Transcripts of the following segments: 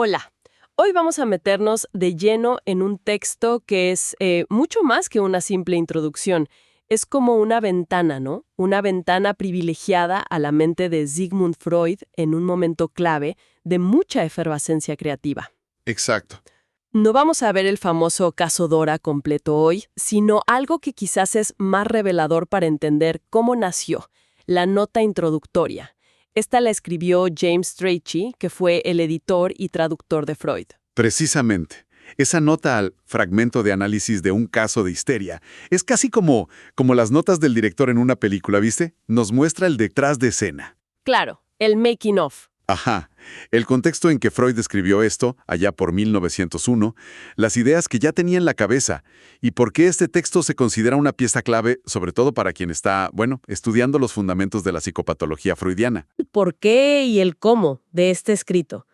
Hola, hoy vamos a meternos de lleno en un texto que es mucho más que una simple introducción. Es como una ventana, ¿no? Una ventana privilegiada a la mente de Sigmund Freud en un momento clave de mucha efervescencia creativa. Exacto. No vamos a ver el famoso caso Dora completo hoy, sino algo que quizás es más revelador para entender cómo nació, la nota introductoria. Esta la escribió James Strachey, que fue el editor y traductor de Freud. Precisamente. Esa nota al fragmento de análisis de un caso de histeria es casi como las notas del director en una película, ¿viste? Nos muestra el detrás de escena. Claro, el making of. Ajá. El contexto en que Freud escribió esto, allá por 1901, las ideas que ya tenía en la cabeza, y por qué este texto se considera una pieza clave, sobre todo para quien está, estudiando los fundamentos de la psicopatología freudiana. El por qué y el cómo de este escrito.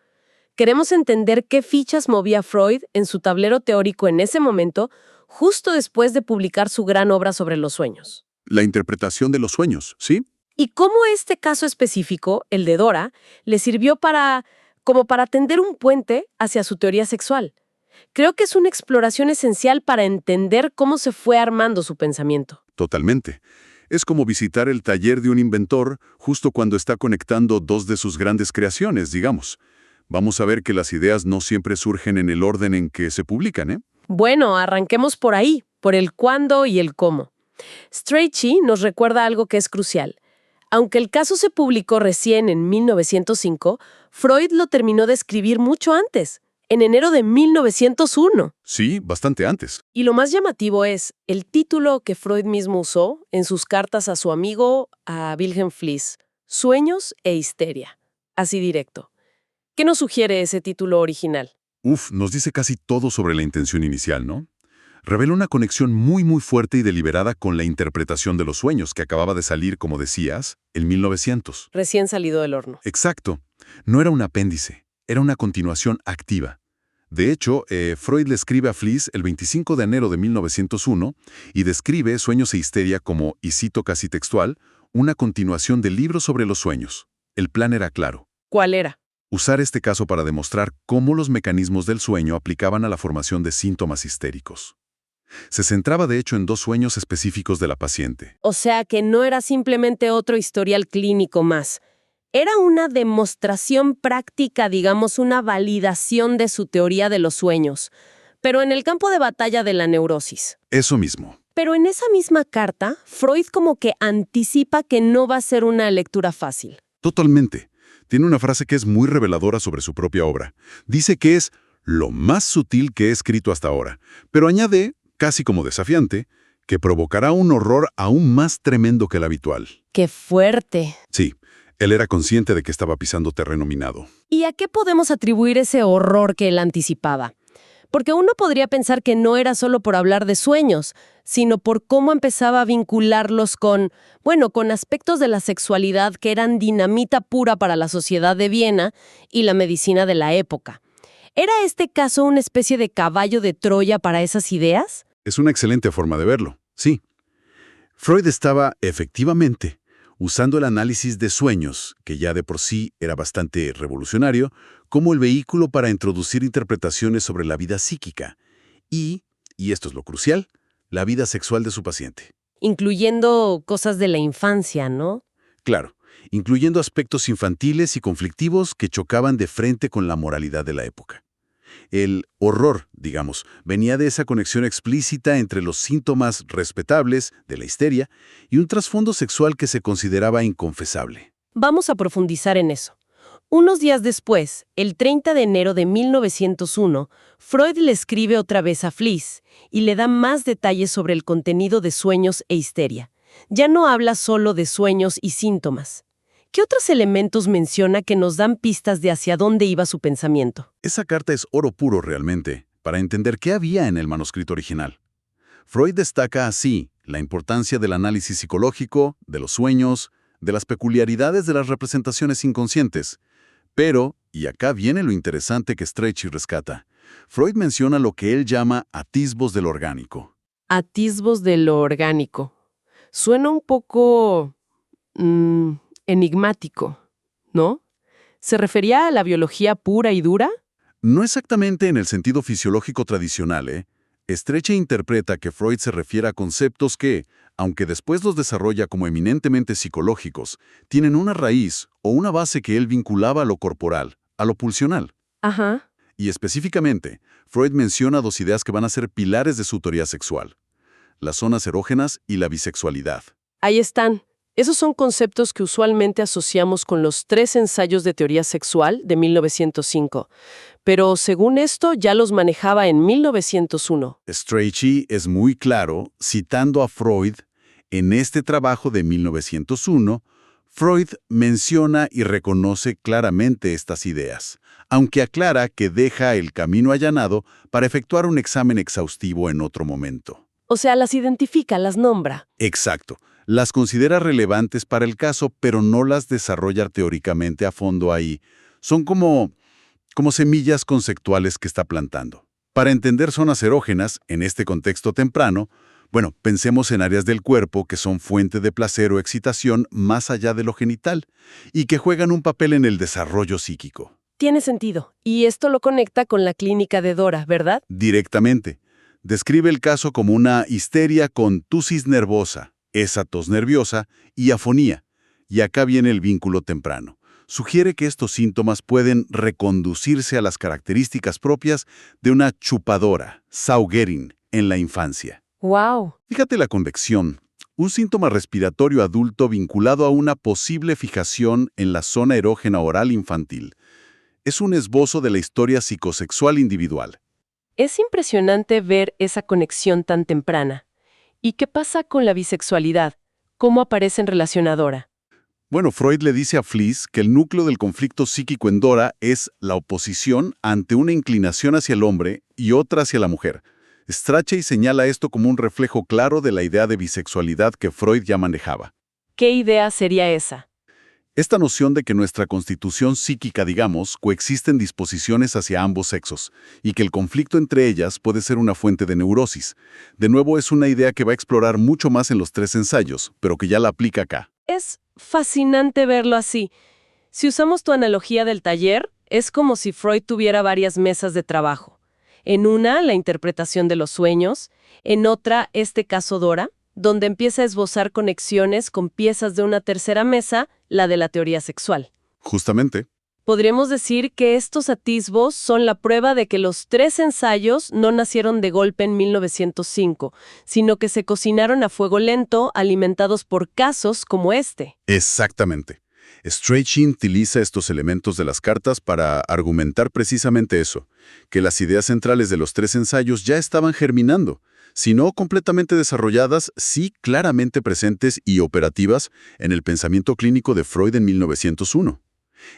Queremos entender qué fichas movía Freud en su tablero teórico en ese momento, justo después de publicar su gran obra sobre los sueños. La interpretación de los sueños, ¿sí? Y cómo este caso específico, el de Dora, le sirvió para tender un puente hacia su teoría sexual. Creo que es una exploración esencial para entender cómo se fue armando su pensamiento. Totalmente. Es como visitar el taller de un inventor justo cuando está conectando dos de sus grandes creaciones, digamos. Vamos a ver que las ideas no siempre surgen en el orden en que se publican, ¿eh? Bueno, arranquemos por ahí, por el cuándo y el cómo. Strachey nos recuerda algo que es crucial. Aunque el caso se publicó recién en 1905, Freud lo terminó de escribir mucho antes, en enero de 1901. Sí, bastante antes. Y lo más llamativo es el título que Freud mismo usó en sus cartas a su amigo, a Wilhelm Fliess, Sueños e histeria. Así directo. ¿Qué nos sugiere ese título original? Nos dice casi todo sobre la intención inicial, ¿no? Revela una conexión muy fuerte y deliberada con la interpretación de los sueños que acababa de salir, como decías, en 1900. Recién salido del horno. Exacto. No era un apéndice, era una continuación activa. De hecho, Freud le escribe a Fliess el 25 de enero de 1901 y describe Sueños e histeria como, y cito casi textual, una continuación del libro sobre los sueños. El plan era claro. ¿Cuál era? Usar este caso para demostrar cómo los mecanismos del sueño aplicaban a la formación de síntomas histéricos. Se centraba de hecho en dos sueños específicos de la paciente. O sea que no era simplemente otro historial clínico más. Era una demostración práctica, digamos, una validación de su teoría de los sueños, pero en el campo de batalla de la neurosis. Eso mismo. Pero en esa misma carta, Freud como que anticipa que no va a ser una lectura fácil. Totalmente. Tiene una frase que es muy reveladora sobre su propia obra. Dice que es lo más sutil que he escrito hasta ahora, pero añade, casi como desafiante, que provocará un horror aún más tremendo que el habitual. ¡Qué fuerte! Sí, él era consciente de que estaba pisando terreno minado. ¿Y a qué podemos atribuir ese horror que él anticipaba? Porque uno podría pensar que no era solo por hablar de sueños, sino por cómo empezaba a vincularlos con aspectos de la sexualidad que eran dinamita pura para la sociedad de Viena y la medicina de la época. ¿Era este caso una especie de caballo de Troya para esas ideas? Es una excelente forma de verlo, sí. Freud estaba, efectivamente, usando el análisis de sueños, que ya de por sí era bastante revolucionario, como el vehículo para introducir interpretaciones sobre la vida psíquica y esto es lo crucial, la vida sexual de su paciente. Incluyendo cosas de la infancia, ¿no? Claro, incluyendo aspectos infantiles y conflictivos que chocaban de frente con la moralidad de la época. El horror, digamos, venía de esa conexión explícita entre los síntomas respetables de la histeria y un trasfondo sexual que se consideraba inconfesable. Vamos a profundizar en eso. Unos días después, el 30 de enero de 1901, Freud le escribe otra vez a Fliess y le da más detalles sobre el contenido de sueños e histeria. Ya no habla solo de sueños y síntomas. ¿Qué otros elementos menciona que nos dan pistas de hacia dónde iba su pensamiento? Esa carta es oro puro realmente, para entender qué había en el manuscrito original. Freud destaca así la importancia del análisis psicológico, de los sueños, de las peculiaridades de las representaciones inconscientes. Pero, y acá viene lo interesante que Strachey rescata, Freud menciona lo que él llama atisbos de lo orgánico. Atisbos de lo orgánico. Suena un poco enigmático, ¿no? ¿Se refería a la biología pura y dura? No exactamente en el sentido fisiológico tradicional, ¿eh? Strechay interpreta que Freud se refiere a conceptos que, aunque después los desarrolla como eminentemente psicológicos, tienen una raíz o una base que él vinculaba a lo corporal, a lo pulsional. Ajá. Y específicamente, Freud menciona dos ideas que van a ser pilares de su teoría sexual: las zonas erógenas y la bisexualidad. Ahí están. Esos son conceptos que usualmente asociamos con los 3 ensayos de teoría sexual de 1905. Pero según esto, ya los manejaba en 1901. Strachey es muy claro, citando a Freud, en este trabajo de 1901, Freud menciona y reconoce claramente estas ideas, aunque aclara que deja el camino allanado para efectuar un examen exhaustivo en otro momento. O sea, las identifica, las nombra. Exacto. Las considera relevantes para el caso, pero no las desarrolla teóricamente a fondo ahí. Son como semillas conceptuales que está plantando. Para entender zonas erógenas, en este contexto temprano, bueno, pensemos en áreas del cuerpo que son fuente de placer o excitación más allá de lo genital y que juegan un papel en el desarrollo psíquico. Tiene sentido. Y esto lo conecta con la clínica de Dora, ¿verdad? Directamente. Describe el caso como una histeria con tusis nervosa, esa tos nerviosa, y afonía. Y acá viene el vínculo temprano. Sugiere que estos síntomas pueden reconducirse a las características propias de una chupadora, saugerin, en la infancia. ¡Wow! Fíjate la convección, un síntoma respiratorio adulto vinculado a una posible fijación en la zona erógena oral infantil. Es un esbozo de la historia psicosexual individual. Es impresionante ver esa conexión tan temprana. ¿Y qué pasa con la bisexualidad? ¿Cómo aparece en relación a Dora? Bueno, Freud le dice a Fliess que el núcleo del conflicto psíquico en Dora es la oposición ante una inclinación hacia el hombre y otra hacia la mujer. Strachey señala esto como un reflejo claro de la idea de bisexualidad que Freud ya manejaba. ¿Qué idea sería esa? Esta noción de que nuestra constitución psíquica, digamos, coexisten disposiciones hacia ambos sexos, y que el conflicto entre ellas puede ser una fuente de neurosis. De nuevo, es una idea que va a explorar mucho más en los 3 ensayos, pero que ya la aplica acá. Es fascinante verlo así. Si usamos tu analogía del taller, es como si Freud tuviera varias mesas de trabajo. En una, la interpretación de los sueños; en otra, este caso Dora, donde empieza a esbozar conexiones con piezas de una tercera mesa, la de la teoría sexual. Justamente. Podríamos decir que estos atisbos son la prueba de que los 3 ensayos no nacieron de golpe en 1905, sino que se cocinaron a fuego lento, alimentados por casos como este. Exactamente. Strachey utiliza estos elementos de las cartas para argumentar precisamente eso, que las ideas centrales de los 3 ensayos ya estaban germinando, si no completamente desarrolladas, sí claramente presentes y operativas en el pensamiento clínico de Freud en 1901.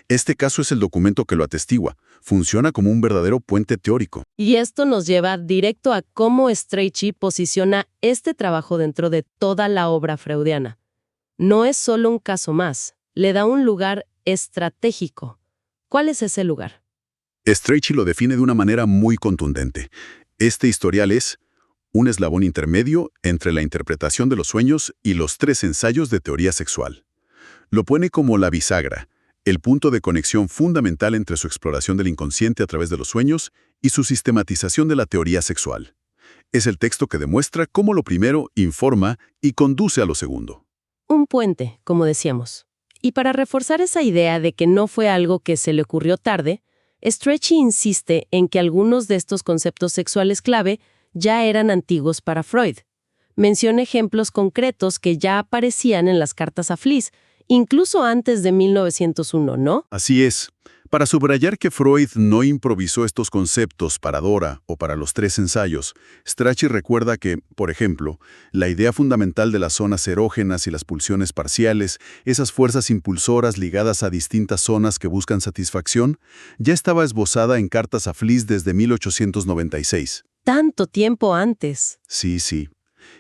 Este caso es el documento que lo atestigua. Funciona como un verdadero puente teórico. Y esto nos lleva directo a cómo Strachey posiciona este trabajo dentro de toda la obra freudiana. No es solo un caso más, le da un lugar estratégico. ¿Cuál es ese lugar? Strachey lo define de una manera muy contundente. Este historial es un eslabón intermedio entre la interpretación de los sueños y los 3 ensayos de teoría sexual. Lo pone como la bisagra, el punto de conexión fundamental entre su exploración del inconsciente a través de los sueños y su sistematización de la teoría sexual. Es el texto que demuestra cómo lo primero informa y conduce a lo segundo. Un puente, como decíamos. Y para reforzar esa idea de que no fue algo que se le ocurrió tarde, Strachey insiste en que algunos de estos conceptos sexuales clave ya eran antiguos para Freud. Menciona ejemplos concretos que ya aparecían en las cartas a Fliess, incluso antes de 1901, ¿no? Así es. Para subrayar que Freud no improvisó estos conceptos para Dora o para los 3 ensayos, Strachey recuerda que, por ejemplo, la idea fundamental de las zonas erógenas y las pulsiones parciales, esas fuerzas impulsoras ligadas a distintas zonas que buscan satisfacción, ya estaba esbozada en cartas a Fliess desde 1896. Tanto tiempo antes. Sí.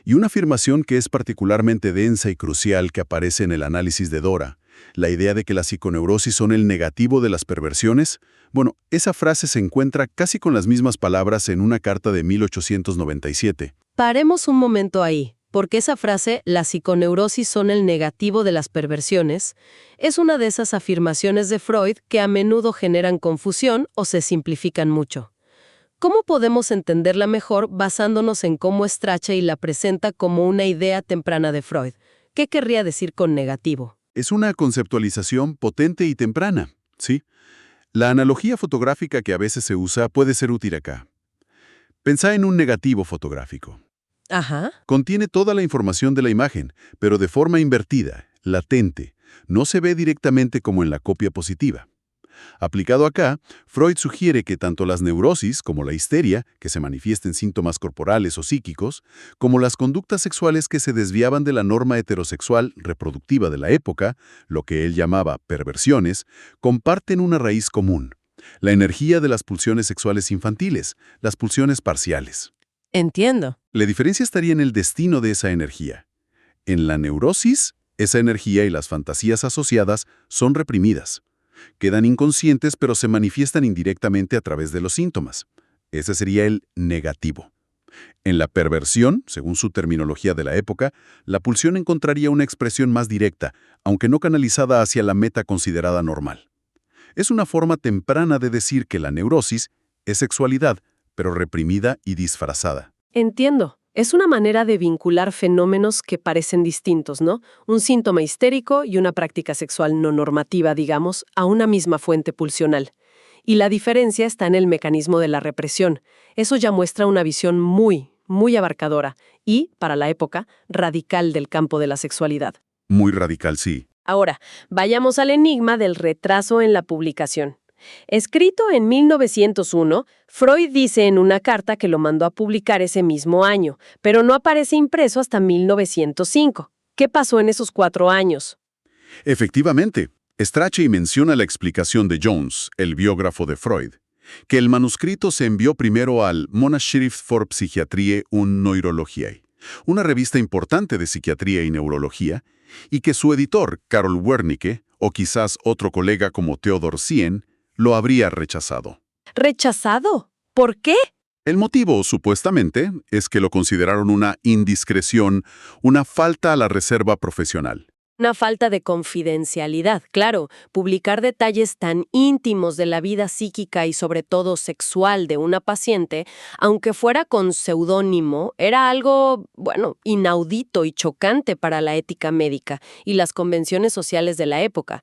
Y una afirmación que es particularmente densa y crucial que aparece en el análisis de Dora, la idea de que las psiconeurosis son el negativo de las perversiones, bueno, esa frase se encuentra casi con las mismas palabras en una carta de 1897. Paremos un momento ahí. porque esa frase, la psiconeurosis son el negativo de las perversiones, es una de esas afirmaciones de Freud que a menudo generan confusión o se simplifican mucho. ¿Cómo podemos entenderla mejor basándonos en cómo Strachey la presenta como una idea temprana de Freud? ¿Qué querría decir con negativo? Es una conceptualización potente y temprana, ¿sí? La analogía fotográfica que a veces se usa puede ser útil acá. Pensá en un negativo fotográfico. Ajá. Contiene toda la información de la imagen, pero de forma invertida, latente. No se ve directamente como en la copia positiva. Aplicado acá, Freud sugiere que tanto las neurosis, como la histeria, que se manifiesta en síntomas corporales o psíquicos, como las conductas sexuales que se desviaban de la norma heterosexual reproductiva de la época, lo que él llamaba perversiones, comparten una raíz común: la energía de las pulsiones sexuales infantiles, las pulsiones parciales. Entiendo. La diferencia estaría en el destino de esa energía. En la neurosis, esa energía y las fantasías asociadas son reprimidas. Quedan inconscientes, pero se manifiestan indirectamente a través de los síntomas. Ese sería el negativo. En la perversión, según su terminología de la época, la pulsión encontraría una expresión más directa, aunque no canalizada hacia la meta considerada normal. Es una forma temprana de decir que la neurosis es sexualidad, pero reprimida y disfrazada. Entiendo. Es una manera de vincular fenómenos que parecen distintos, ¿no? Un síntoma histérico y una práctica sexual no normativa, digamos, a una misma fuente pulsional. Y la diferencia está en el mecanismo de la represión. Eso ya muestra una visión muy, muy abarcadora y, para la época, radical del campo de la sexualidad. Muy radical, sí. Ahora, vayamos al enigma del retraso en la publicación. Escrito en 1901, Freud dice en una carta que lo mandó a publicar ese mismo año, pero no aparece impreso hasta 1905. ¿Qué pasó en esos 4 años? Efectivamente, Strachey menciona la explicación de Jones, el biógrafo de Freud, que el manuscrito se envió primero al Monaschrift for Psychiatrie und Neurologie, una revista importante de psiquiatría y neurología, y que su editor, Karol Wernicke, o quizás otro colega como Theodor Sien, lo habría rechazado. ¿Rechazado? ¿Por qué? El motivo, supuestamente, es que lo consideraron una indiscreción, una falta a la reserva profesional. Una falta de confidencialidad, claro. Publicar detalles tan íntimos de la vida psíquica y sobre todo sexual de una paciente, aunque fuera con seudónimo, era algo, inaudito y chocante para la ética médica y las convenciones sociales de la época.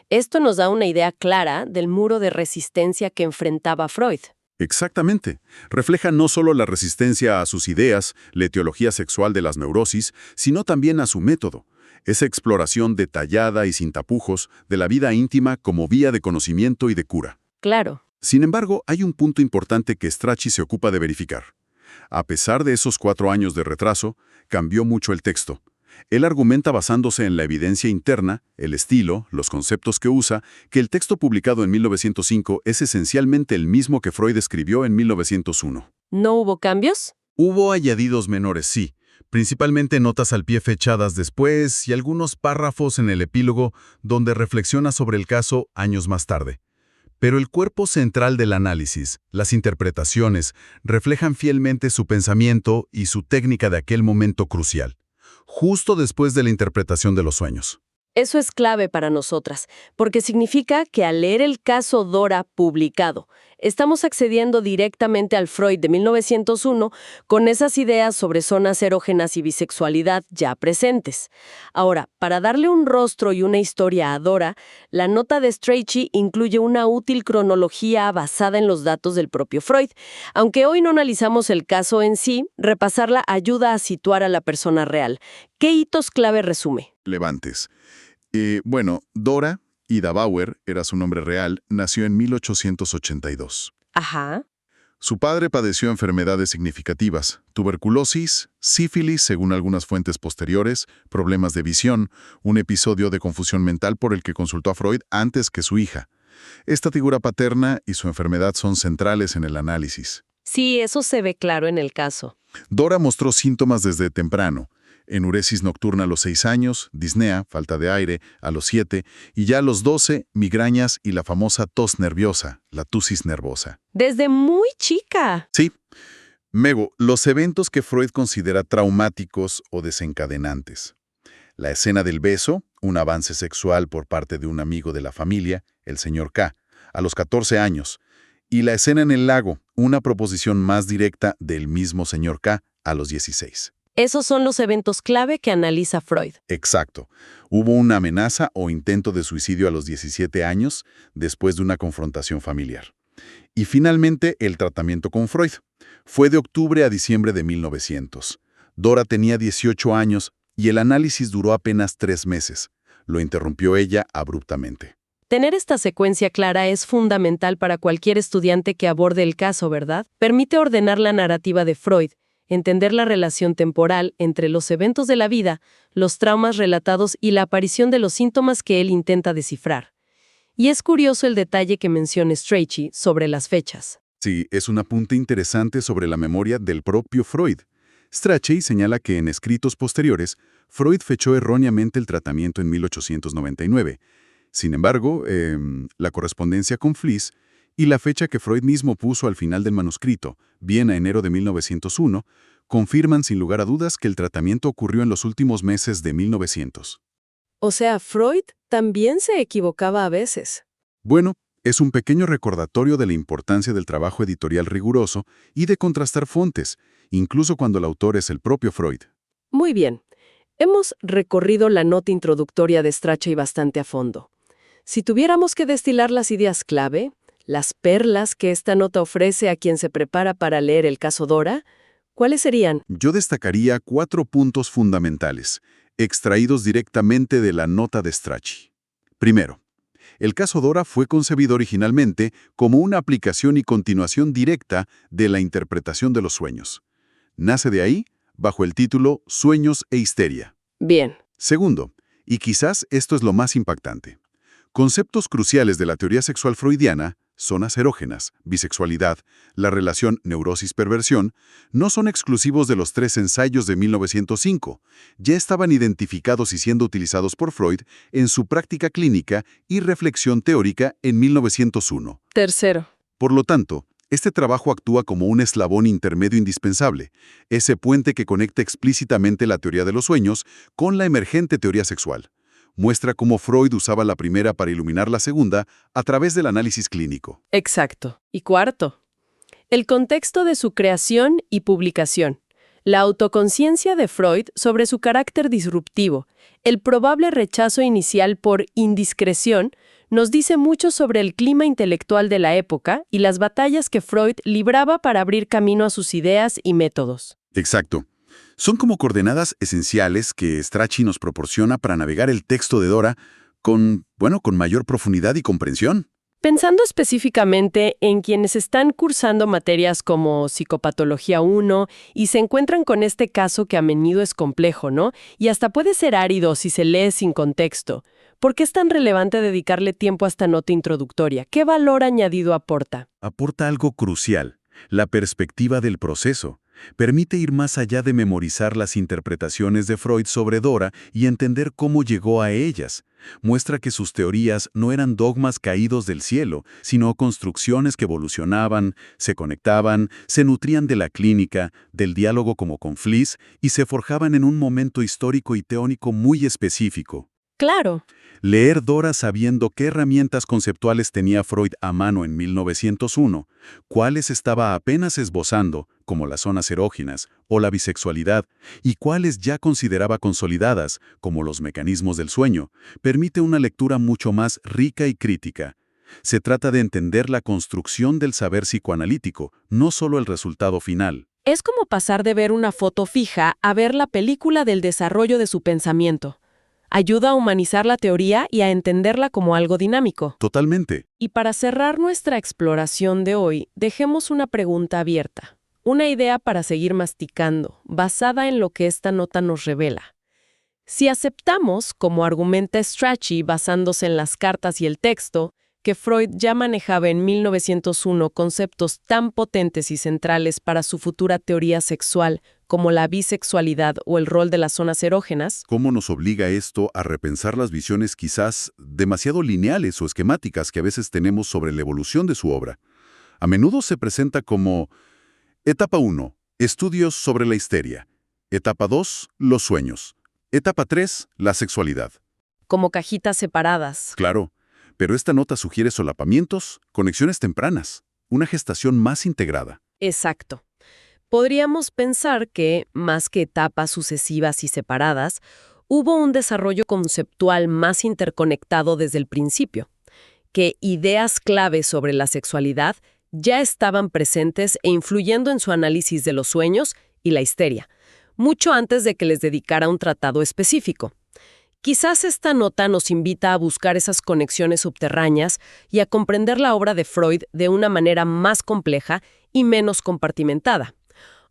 Esto nos da una idea clara del muro de resistencia que enfrentaba Freud. Exactamente. Refleja no solo la resistencia a sus ideas, la etiología sexual de las neurosis, sino también a su método. Esa exploración detallada y sin tapujos de la vida íntima como vía de conocimiento y de cura. Claro. Sin embargo, hay un punto importante que Strachey se ocupa de verificar. A pesar de esos 4 años de retraso, cambió mucho el texto. Él argumenta basándose en la evidencia interna, el estilo, los conceptos que usa, que el texto publicado en 1905 es esencialmente el mismo que Freud escribió en 1901. ¿No hubo cambios? Hubo añadidos menores, sí. Principalmente notas al pie fechadas después y algunos párrafos en el epílogo donde reflexiona sobre el caso años más tarde. Pero el cuerpo central del análisis, las interpretaciones, reflejan fielmente su pensamiento y su técnica de aquel momento crucial, justo después de la interpretación de los sueños. Eso es clave para nosotras, porque significa que al leer el caso Dora publicado, estamos accediendo directamente al Freud de 1901 con esas ideas sobre zonas erógenas y bisexualidad ya presentes. Ahora, para darle un rostro y una historia a Dora, la nota de Strachey incluye una útil cronología basada en los datos del propio Freud. Aunque hoy no analizamos el caso en sí, repasarla ayuda a situar a la persona real. ¿Qué hitos clave resume? Levantes. Dora, Ida Bauer, era su nombre real, nació en 1882. Ajá. Su padre padeció enfermedades significativas, tuberculosis, sífilis según algunas fuentes posteriores, problemas de visión, un episodio de confusión mental por el que consultó a Freud antes que su hija. Esta figura paterna y su enfermedad son centrales en el análisis. Sí, eso se ve claro en el caso. Dora mostró síntomas desde temprano. Enuresis nocturna a los 6 años, disnea, falta de aire, a los 7, y ya a los 12, migrañas y la famosa tos nerviosa, la tusis nervosa. Desde muy chica. Sí. Mego, los eventos que Freud considera traumáticos o desencadenantes. La escena del beso, un avance sexual por parte de un amigo de la familia, el señor K, a los 14 años. Y la escena en el lago, una proposición más directa del mismo señor K a los 16. Esos son los eventos clave que analiza Freud. Exacto. Hubo una amenaza o intento de suicidio a los 17 años después de una confrontación familiar. Y finalmente, el tratamiento con Freud. Fue de octubre a diciembre de 1900. Dora tenía 18 años y el análisis duró apenas 3 meses. Lo interrumpió ella abruptamente. Tener esta secuencia clara es fundamental para cualquier estudiante que aborde el caso, ¿verdad? Permite ordenar la narrativa de Freud, entender la relación temporal entre los eventos de la vida, los traumas relatados y la aparición de los síntomas que él intenta descifrar. Y es curioso el detalle que menciona Strachey sobre las fechas. Sí, es un apunte interesante sobre la memoria del propio Freud. Strachey señala que en escritos posteriores, Freud fechó erróneamente el tratamiento en 1899. Sin embargo, la correspondencia con Fliess y la fecha que Freud mismo puso al final del manuscrito, bien a enero de 1901, confirman sin lugar a dudas que el tratamiento ocurrió en los últimos meses de 1900. O sea, Freud también se equivocaba a veces. Bueno, es un pequeño recordatorio de la importancia del trabajo editorial riguroso y de contrastar fuentes, incluso cuando el autor es el propio Freud. Muy bien. Hemos recorrido la nota introductoria de Strachey bastante a fondo. Si tuviéramos que destilar las ideas clave, las perlas que esta nota ofrece a quien se prepara para leer el caso Dora, ¿cuáles serían? Yo destacaría 4 puntos fundamentales, extraídos directamente de la nota de Strachey. Primero, el caso Dora fue concebido originalmente como una aplicación y continuación directa de la interpretación de los sueños. Nace de ahí, bajo el título Sueños e histeria. Bien. Segundo, y quizás esto es lo más impactante, conceptos cruciales de la teoría sexual freudiana, zonas erógenas, bisexualidad, la relación neurosis-perversión, no son exclusivos de los 3 ensayos de 1905. Ya estaban identificados y siendo utilizados por Freud en su práctica clínica y reflexión teórica en 1901. Tercero. Por lo tanto, este trabajo actúa como un eslabón intermedio indispensable, ese puente que conecta explícitamente la teoría de los sueños con la emergente teoría sexual. Muestra cómo Freud usaba la primera para iluminar la segunda a través del análisis clínico. Exacto. Y cuarto, el contexto de su creación y publicación. La autoconciencia de Freud sobre su carácter disruptivo, el probable rechazo inicial por indiscreción, nos dice mucho sobre el clima intelectual de la época y las batallas que Freud libraba para abrir camino a sus ideas y métodos. Exacto. Son como coordenadas esenciales que Strachey nos proporciona para navegar el texto de Dora con mayor profundidad y comprensión. Pensando específicamente en quienes están cursando materias como Psicopatología 1 y se encuentran con este caso que a menudo es complejo, ¿no? Y hasta puede ser árido si se lee sin contexto. ¿Por qué es tan relevante dedicarle tiempo a esta nota introductoria? ¿Qué valor añadido aporta? Aporta algo crucial, la perspectiva del proceso. Permite ir más allá de memorizar las interpretaciones de Freud sobre Dora y entender cómo llegó a ellas. Muestra que sus teorías no eran dogmas caídos del cielo, sino construcciones que evolucionaban, se conectaban, se nutrían de la clínica, del diálogo como con Fliess y se forjaban en un momento histórico y teónico muy específico. Claro. Leer Dora sabiendo qué herramientas conceptuales tenía Freud a mano en 1901, cuáles estaba apenas esbozando, como las zonas erógenas o la bisexualidad, y cuáles ya consideraba consolidadas, como los mecanismos del sueño, permite una lectura mucho más rica y crítica. Se trata de entender la construcción del saber psicoanalítico, no solo el resultado final. Es como pasar de ver una foto fija a ver la película del desarrollo de su pensamiento. Ayuda a humanizar la teoría y a entenderla como algo dinámico. Totalmente. Y para cerrar nuestra exploración de hoy, dejemos una pregunta abierta. Una idea para seguir masticando, basada en lo que esta nota nos revela. Si aceptamos, como argumenta Strachey basándose en las cartas y el texto, que Freud ya manejaba en 1901 conceptos tan potentes y centrales para su futura teoría sexual como la bisexualidad o el rol de las zonas erógenas. ¿Cómo nos obliga esto a repensar las visiones quizás demasiado lineales o esquemáticas que a veces tenemos sobre la evolución de su obra? A menudo se presenta como etapa 1, Estudios sobre la histeria. Etapa 2, los sueños. Etapa 3, la sexualidad. Como cajitas separadas. Claro, pero esta nota sugiere solapamientos, conexiones tempranas, una gestación más integrada. Exacto. Podríamos pensar que, más que etapas sucesivas y separadas, hubo un desarrollo conceptual más interconectado desde el principio, que ideas claves sobre la sexualidad ya estaban presentes e influyendo en su análisis de los sueños y la histeria, mucho antes de que les dedicara un tratado específico. Quizás esta nota nos invita a buscar esas conexiones subterráneas y a comprender la obra de Freud de una manera más compleja y menos compartimentada.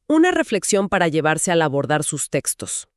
Una reflexión para llevarse al abordar sus textos.